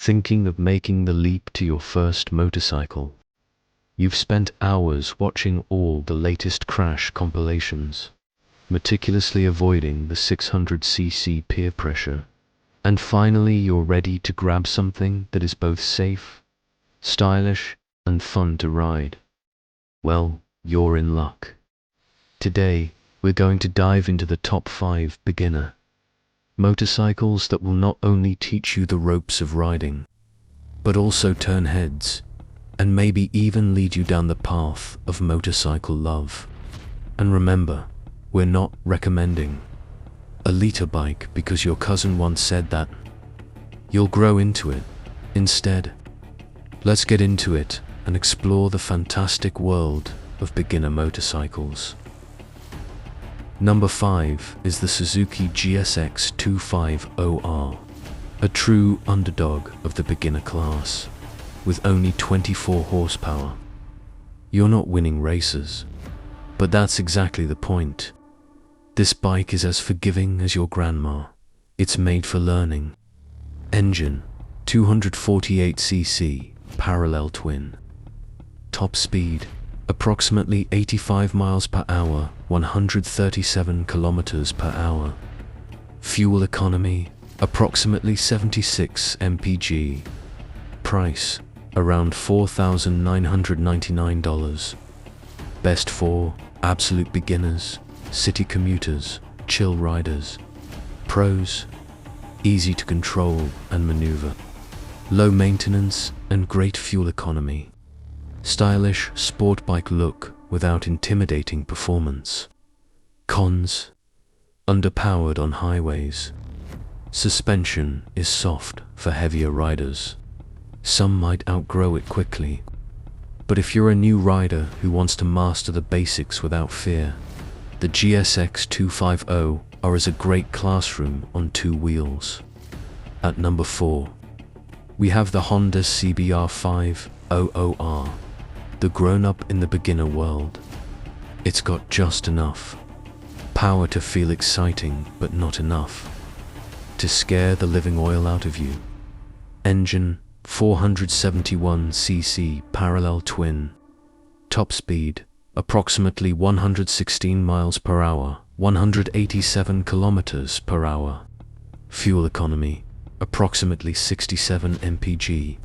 thinking of making the leap to your first motorcycle? You've spent hours watching all the latest crash compilations, meticulously avoiding the 600cc peer pressure, and finally you're ready to grab something that is both safe, stylish, and fun to ride. Well, you're in luck. Today, we're going to dive into the top 5 beginner motorcycles that will not only teach you the ropes of riding, but also turn heads, and maybe even lead you down the path of motorcycle love. And remember, we're not recommending a liter bike because your cousin once said that. You'll grow into it. Instead, let's get into it and explore the fantastic world of beginner motorcycles. Number 5 is the Suzuki GSX250R, a true underdog of the beginner class, with only 24 horsepower. You're not winning races, but that's exactly the point. This bike is as forgiving as your grandma. It's made for learning. Engine, 248cc, parallel twin. Top speed, approximately 85 miles per hour, 137 kilometers per hour. Fuel economy, approximately 76 mpg. Price, around $4,999. Best for absolute beginners, city commuters, chill riders. Pros, easy to control and maneuver. Low maintenance and great fuel economy. Stylish sport bike look without intimidating performance. Cons, underpowered on highways. Suspension is soft for heavier riders. Some might outgrow it quickly. But if you're a new rider who wants to master the basics without fear, the GSX250R is a great classroom on 2 wheels. At number 4, we have the Honda CBR500R, the grown-up in the beginner world. It's got just enough power to feel exciting, but not enough to scare the living oil out of you. Engine, 471cc parallel twin. Top speed, approximately 116 miles per hour, 187 kilometers per hour. Fuel economy, approximately 67 mpg.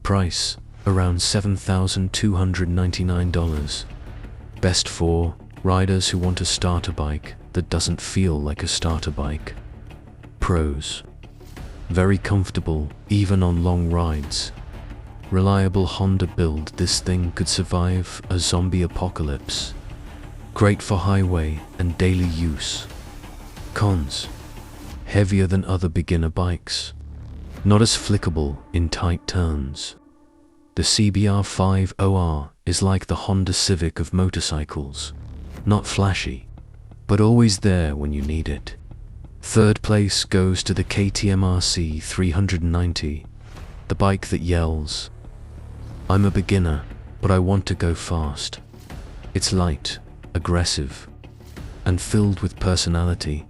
Price, around $7,299. Best for riders who want a starter bike that doesn't feel like a starter bike. Pros, very comfortable even on long rides. Reliable Honda build, this thing could survive a zombie apocalypse. Great for highway and daily use. Cons, heavier than other beginner bikes. Not as flickable in tight turns. The CBR500R is like the Honda Civic of motorcycles. Not flashy, but always there when you need it. Third place goes to the KTM RC 390, the bike that yells, "I'm a beginner, but I want to go fast." It's light, aggressive, and filled with personality.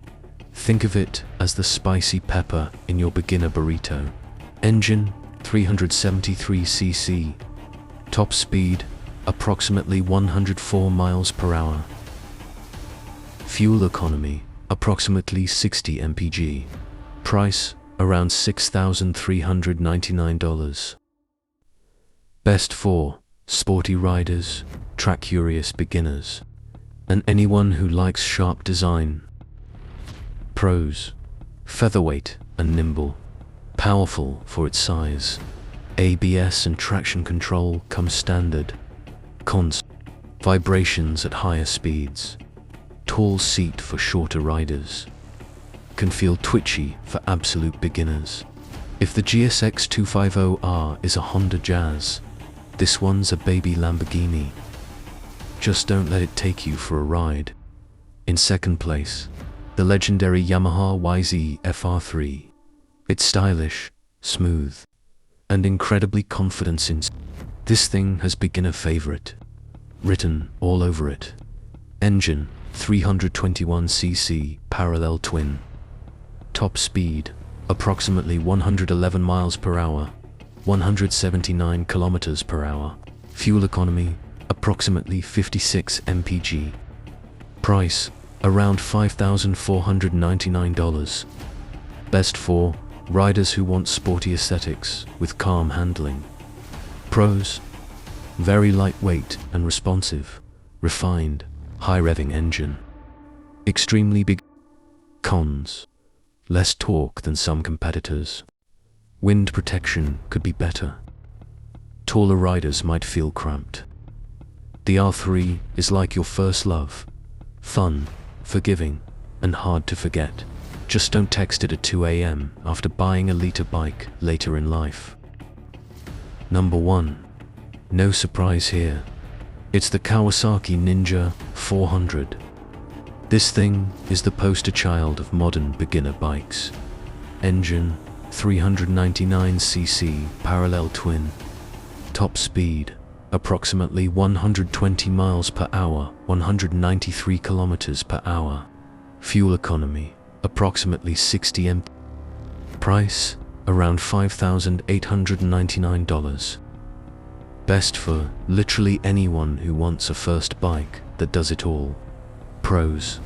Think of it as the spicy pepper in your beginner burrito. Engine, 373cc. Top speed, approximately 104 miles per hour. Fuel economy, approximately 60 mpg. Price, around $6,399. Best for sporty riders, track-curious beginners, and anyone who likes sharp design. Pros, featherweight and nimble. Powerful for its size. ABS and traction control come standard. Cons, vibrations at higher speeds. Tall seat for shorter riders. Can feel twitchy for absolute beginners. If the GSX250R is a Honda Jazz, this one's a baby Lamborghini. Just don't let it take you for a ride. In second place, the legendary Yamaha YZF-R3. It's stylish, smooth, and incredibly confident in. This thing has beginner favorite written all over it. Engine, 321cc parallel twin. Top speed, approximately 111 miles per hour, 179 kilometers per hour. Fuel economy, approximately 56 mpg. Price, around $5,499. Best for riders who want sporty aesthetics with calm handling. Pros: very lightweight and responsive, refined, high-revving engine. Extremely big. Cons: less torque than some competitors. Wind protection could be better. Taller riders might feel cramped. The R3 is like your first love. Fun, forgiving, and hard to forget. Just don't text it at 2 a.m. after buying a liter bike later in life. Number 1. No surprise here. It's the Kawasaki Ninja 400. This thing is the poster child of modern beginner bikes. Engine, 399cc parallel twin. Top speed, approximately 120 miles per hour, 193 kilometers per hour. Fuel economy, approximately 60 mpg. Price, around $5,899. Best for literally anyone who wants a first bike that does it all. Pros: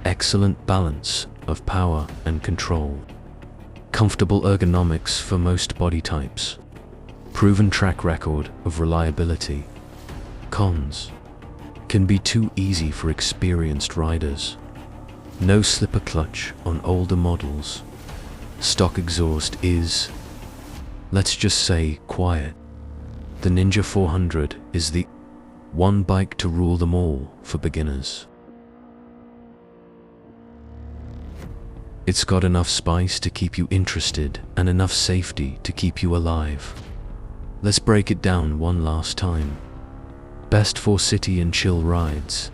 excellent balance of power and control. Comfortable ergonomics for most body types. Proven track record of reliability. Cons: can be too easy for experienced riders. No slipper clutch on older models. Stock exhaust is, let's just say, quiet. The Ninja 400 is the one bike to rule them all for beginners. It's got enough spice to keep you interested and enough safety to keep you alive. Let's break it down one last time. Best for city and chill rides.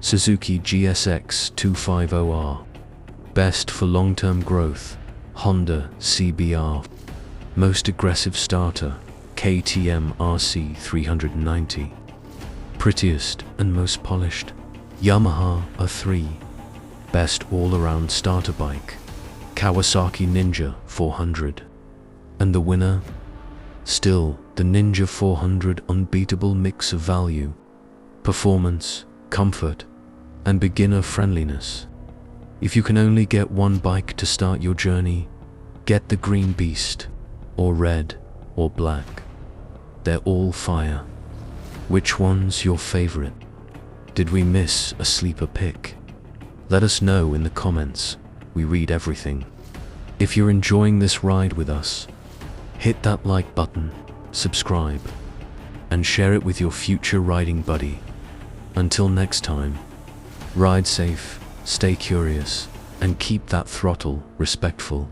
Suzuki GSX250R. Best for long-term growth. Honda CBR. Most aggressive starter. KTM RC 390. Prettiest and most polished. Yamaha R3. Best all-around starter bike. Kawasaki Ninja 400. And the winner? Still, the Ninja 400 unbeatable mix of value, performance, comfort, and beginner friendliness. If you can only get one bike to start your journey, get the green beast, or red, or black. They're all fire. Which one's your favorite? Did we miss a sleeper pick? Let us know in the comments. We read everything. If you're enjoying this ride with us, hit that like button, subscribe, and share it with your future riding buddy. Until next time, ride safe, stay curious, and keep that throttle respectful.